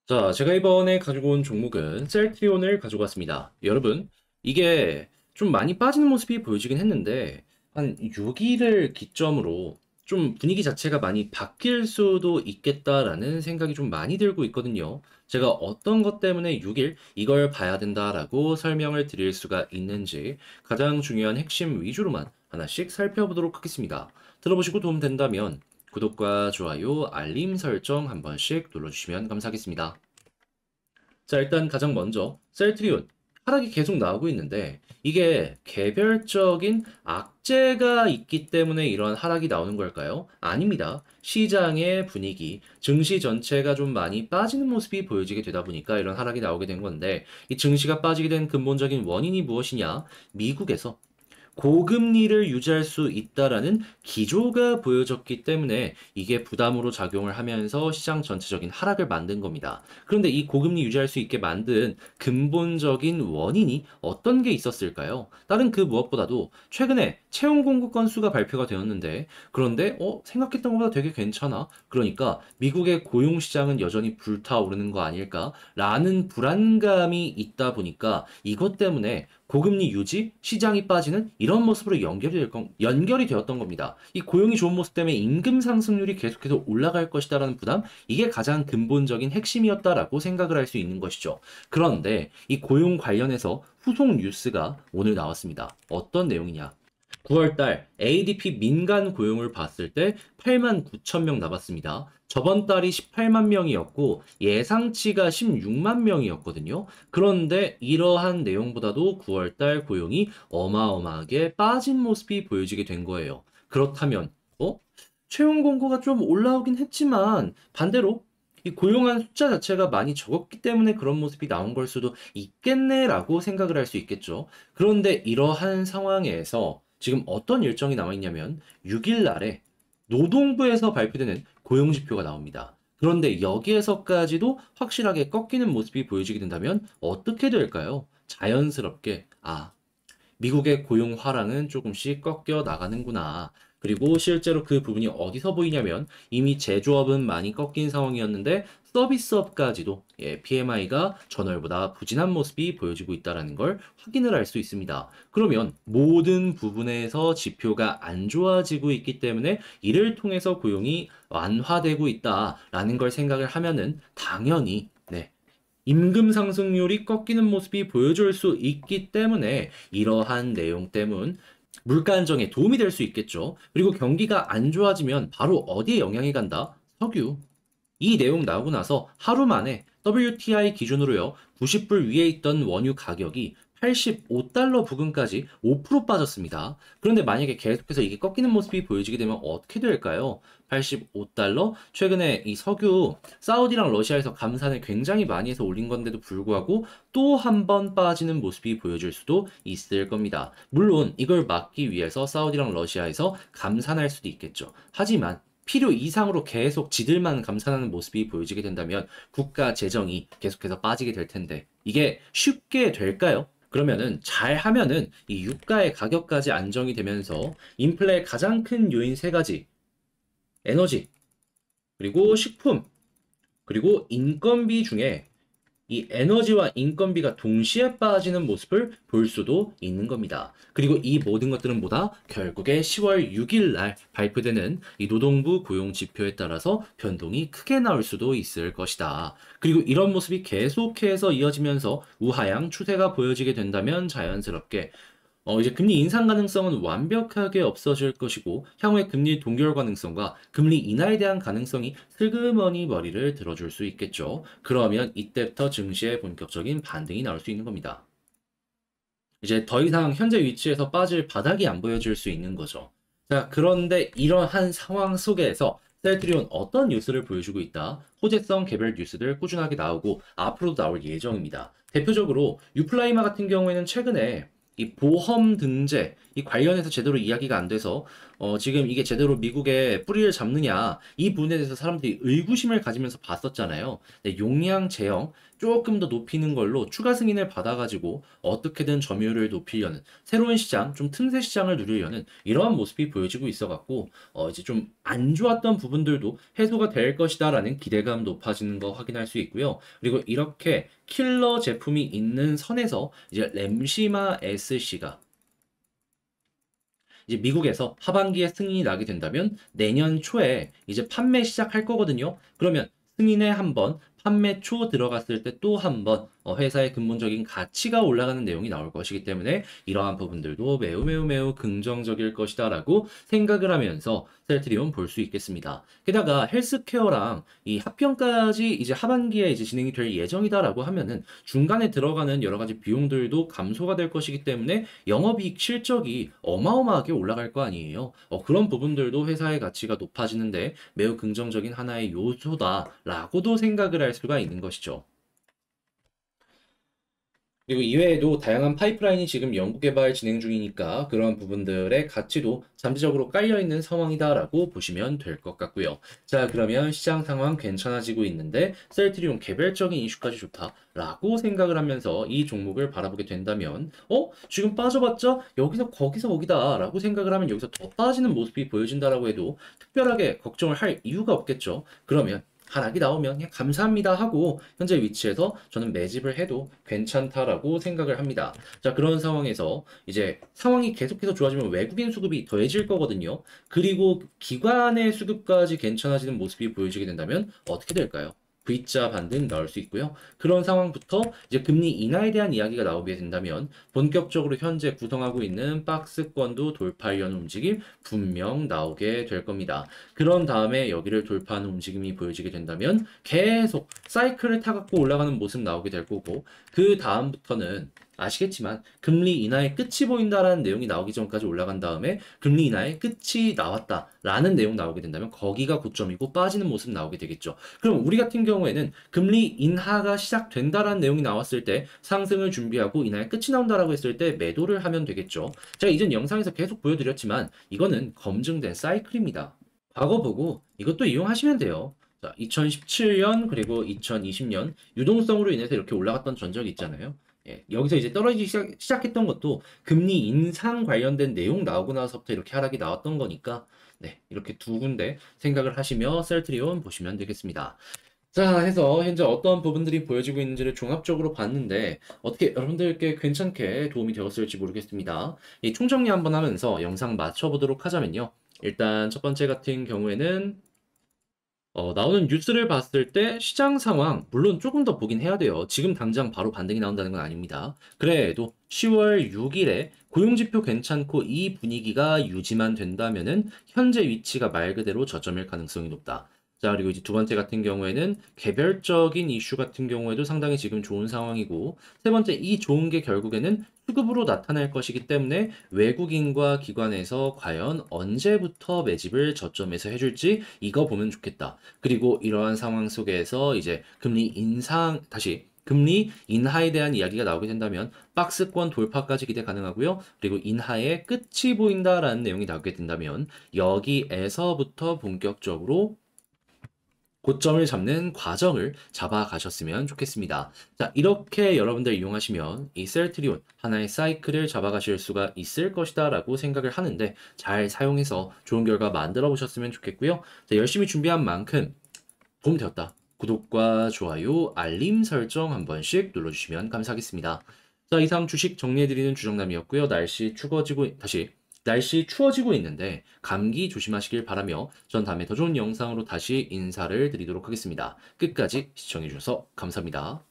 자, 제가 이번에 가지고 온 종목은 셀트리온을 가지고 왔습니다. 여러분, 이게 좀 많이 빠지는 모습이 보여지긴 했는데, 한 6일을 기점으로 좀 분위기 자체가 많이 바뀔 수도 있겠다라는 생각이 좀 많이 들고 있거든요. 제가 어떤 것 때문에 6일 이걸 봐야 된다라고 설명을 드릴 수가 있는지 가장 중요한 핵심 위주로만 하나씩 살펴보도록 하겠습니다. 들어보시고 도움 된다면 구독과 좋아요, 알림 설정 한 번씩 눌러주시면 감사하겠습니다. 자, 일단 가장 먼저 셀트리온 하락이 계속 나오고 있는데 이게 개별적인 악재가 있기 때문에 이런 하락이 나오는 걸까요? 아닙니다. 시장의 분위기, 증시 전체가 좀 많이 빠지는 모습이 보여지게 되다 보니까 이런 하락이 나오게 된 건데 이 증시가 빠지게 된 근본적인 원인이 무엇이냐? 미국에서 고금리를 유지할 수 있다라는 기조가 보여졌기 때문에 이게 부담으로 작용을 하면서 시장 전체적인 하락을 만든 겁니다. 그런데 이 고금리 유지할 수 있게 만든 근본적인 원인이 어떤 게 있었을까요? 다른 그 무엇보다도 최근에 채용 공급 건수가 발표가 되었는데 그런데 생각했던 것보다 되게 괜찮아. 그러니까 미국의 고용 시장은 여전히 불타오르는 거 아닐까? 라는 불안감이 있다 보니까 이것 때문에 고금리 유지, 시장이 빠지는 이런 모습으로 연결이 되었던 겁니다. 이 고용이 좋은 모습 때문에 임금 상승률이 계속해서 올라갈 것이다라는 부담, 이게 가장 근본적인 핵심이었다라고 생각을 할 수 있는 것이죠. 그런데 이 고용 관련해서 후속 뉴스가 오늘 나왔습니다. 어떤 내용이냐? 9월달 ADP 민간 고용을 봤을 때 8만 9천 명 나왔습니다. 저번 달이 18만 명이었고 예상치가 16만 명이었거든요. 그런데 이러한 내용보다도 9월달 고용이 어마어마하게 빠진 모습이 보여지게 된 거예요. 그렇다면 채용 공고가 좀 올라오긴 했지만 반대로 이 고용한 숫자 자체가 많이 적었기 때문에 그런 모습이 나온 걸 수도 있겠네라고 생각을 할 수 있겠죠. 그런데 이러한 상황에서 지금 어떤 일정이 나와 있냐면 6일 날에 노동부에서 발표되는 고용 지표가 나옵니다. 그런데 여기에서까지도 확실하게 꺾이는 모습이 보여지게 된다면 어떻게 될까요? 자연스럽게 미국의 고용 화랑은 조금씩 꺾여 나가는구나. 그리고 실제로 그 부분이 어디서 보이냐면 이미 제조업은 많이 꺾인 상황이었는데 서비스업까지도 PMI가 전월보다 부진한 모습이 보여지고 있다는 걸 확인을 할 수 있습니다. 그러면 모든 부분에서 지표가 안 좋아지고 있기 때문에 이를 통해서 고용이 완화되고 있다라는 걸 생각을 하면은 당연히 임금 상승률이 꺾이는 모습이 보여줄 수 있기 때문에 이러한 내용 때문 물가 안정에 도움이 될 수 있겠죠. 그리고 경기가 안 좋아지면 바로 어디에 영향이 간다? 석유. 이 내용 나오고 나서 하루 만에 WTI 기준으로요, 90불 위에 있던 원유 가격이 85달러 부근까지 5% 빠졌습니다. 그런데 만약에 계속해서 이게 꺾이는 모습이 보여지게 되면 어떻게 될까요? 85달러? 최근에 이 석유, 사우디랑 러시아에서 감산을 굉장히 많이 해서 올린 건데도 불구하고 또 한 번 빠지는 모습이 보여질 수도 있을 겁니다. 물론 이걸 막기 위해서 사우디랑 러시아에서 감산할 수도 있겠죠. 하지만 필요 이상으로 계속 지들만 감산하는 모습이 보여지게 된다면 국가 재정이 계속해서 빠지게 될 텐데 이게 쉽게 될까요? 그러면은 잘 하면은 이 유가의 가격까지 안정이 되면서 인플레의 가장 큰 요인 세 가지, 에너지, 그리고 식품, 그리고 인건비 중에 이 에너지와 인건비가 동시에 빠지는 모습을 볼 수도 있는 겁니다. 그리고 이 모든 것들은 뭐다? 결국에 10월 6일 날 발표되는 이 노동부 고용 지표에 따라서 변동이 크게 나올 수도 있을 것이다. 그리고 이런 모습이 계속해서 이어지면서 우하향 추세가 보여지게 된다면 자연스럽게 이제 금리 인상 가능성은 완벽하게 없어질 것이고, 향후에 금리 동결 가능성과 금리 인하에 대한 가능성이 슬그머니 머리를 들어줄 수 있겠죠. 그러면 이때부터 증시의 본격적인 반등이 나올 수 있는 겁니다. 이제 더 이상 현재 위치에서 빠질 바닥이 안 보여질 수 있는 거죠. 자, 그런데 이러한 상황 속에서 셀트리온 어떤 뉴스를 보여주고 있다? 호재성 개별 뉴스들 꾸준하게 나오고 앞으로도 나올 예정입니다. 대표적으로 유플라이마 같은 경우에는 최근에 이 보험 등재 이 관련해서 제대로 이야기가 안 돼서 지금 이게 제대로 미국의 뿌리를 잡느냐, 이 부분에 대해서 사람들이 의구심을 가지면서 봤었잖아요. 네, 용량 제형 조금 더 높이는 걸로 추가 승인을 받아가지고 어떻게든 점유율을 높이려는 새로운 시장, 좀 틈새 시장을 누리려는 이러한 모습이 보여지고 있어갖고, 이제 좀 안 좋았던 부분들도 해소가 될 것이다라는 기대감 높아지는 거 확인할 수 있고요. 그리고 이렇게 킬러 제품이 있는 선에서 이제 램시마 SC가 이제 미국에서 하반기에 승인이 나게 된다면 내년 초에 이제 판매 시작할 거거든요. 그러면 승인에 한 번, 판매 초 들어갔을 때 또 한 번 회사의 근본적인 가치가 올라가는 내용이 나올 것이기 때문에 이러한 부분들도 매우 매우 매우 긍정적일 것이다라고 생각을 하면서 셀트리온 볼 수 있겠습니다. 게다가 헬스케어랑 이 합병까지 이제 하반기에 이제 진행이 될 예정이다라고 하면은 중간에 들어가는 여러 가지 비용들도 감소가 될 것이기 때문에 영업이익 실적이 어마어마하게 올라갈 거 아니에요. 그런 부분들도 회사의 가치가 높아지는데 매우 긍정적인 하나의 요소다라고도 생각을 할 수가 있는 것이죠. 그리고 이외에도 다양한 파이프라인이 지금 연구 개발 진행 중이니까 그런 부분들의 가치도 잠재적으로 깔려 있는 상황이다라고 보시면 될 것 같고요. 자, 그러면 시장 상황 괜찮아지고 있는데 셀트리온 개별적인 이슈까지 좋다라고 생각을 하면서 이 종목을 바라보게 된다면 지금 빠져봤자 여기서 거기서 거기다라고 생각을 하면 여기서 더 빠지는 모습이 보여진다라고 해도 특별하게 걱정을 할 이유가 없겠죠. 그러면 하락이 나오면 그냥 감사합니다 하고 현재 위치에서 저는 매집을 해도 괜찮다라고 생각을 합니다. 자, 그런 상황에서 이제 상황이 계속해서 좋아지면 외국인 수급이 더해질 거거든요. 그리고 기관의 수급까지 괜찮아지는 모습이 보여지게 된다면 어떻게 될까요? V자 반등 나올 수 있고요. 그런 상황부터 이제 금리 인하에 대한 이야기가 나오게 된다면 본격적으로 현재 구성하고 있는 박스권도 돌파하려는 움직임 분명 나오게 될 겁니다. 그런 다음에 여기를 돌파하는 움직임이 보여지게 된다면 계속 사이클을 타갖고 올라가는 모습 나오게 될 거고 그 다음부터는 아시겠지만 금리 인하의 끝이 보인다라는 내용이 나오기 전까지 올라간 다음에 금리 인하의 끝이 나왔다라는 내용 나오게 된다면 거기가 고점이고 빠지는 모습 나오게 되겠죠. 그럼 우리 같은 경우에는 금리 인하가 시작된다라는 내용이 나왔을 때 상승을 준비하고 인하의 끝이 나온다라고 했을 때 매도를 하면 되겠죠. 제가 이전 영상에서 계속 보여드렸지만 이거는 검증된 사이클입니다. 과거 보고 이것도 이용하시면 돼요. 자, 2017년 그리고 2020년 유동성으로 인해서 이렇게 올라갔던 전적이 있잖아요. 예, 여기서 이제 떨어지기 시작했던 것도 금리 인상 관련된 내용 나오고 나서부터 이렇게 하락이 나왔던 거니까 네, 이렇게 두 군데 생각을 하시며 셀트리온 보시면 되겠습니다. 자, 해서 현재 어떤 부분들이 보여지고 있는지를 종합적으로 봤는데 어떻게 여러분들께 괜찮게 도움이 되었을지 모르겠습니다. 이 총정리 한번 하면서 영상 맞춰보도록 하자면요. 일단 첫 번째 같은 경우에는 나오는 뉴스를 봤을 때 시장 상황, 물론 조금 더 보긴 해야 돼요. 지금 당장 바로 반등이 나온다는 건 아닙니다. 그래도 10월 6일에 고용지표 괜찮고 이 분위기가 유지만 된다면은 현재 위치가 말 그대로 저점일 가능성이 높다. 자, 그리고 이제 두 번째 같은 경우에는 개별적인 이슈 같은 경우에도 상당히 지금 좋은 상황이고, 세 번째, 이 좋은 게 결국에는 수급으로 나타날 것이기 때문에 외국인과 기관에서 과연 언제부터 매집을 저점에서 해줄지 이거 보면 좋겠다. 그리고 이러한 상황 속에서 이제 금리 인하에 대한 이야기가 나오게 된다면 박스권 돌파까지 기대 가능하고요. 그리고 인하의 끝이 보인다라는 내용이 나오게 된다면 여기에서부터 본격적으로 고점을 잡는 과정을 잡아가셨으면 좋겠습니다. 자, 이렇게 여러분들 이용하시면 이 셀트리온 하나의 사이클을 잡아가실 수가 있을 것이다 라고 생각을 하는데 잘 사용해서 좋은 결과 만들어 보셨으면 좋겠고요. 자, 열심히 준비한 만큼 도움되었다. 구독과 좋아요, 알림 설정 한 번씩 눌러주시면 감사하겠습니다. 자, 이상 주식 정리해드리는 주정남이었고요. 날씨 추워지고 있는데 감기 조심하시길 바라며 전 다음에 더 좋은 영상으로 다시 인사를 드리도록 하겠습니다. 끝까지 시청해주셔서 감사합니다.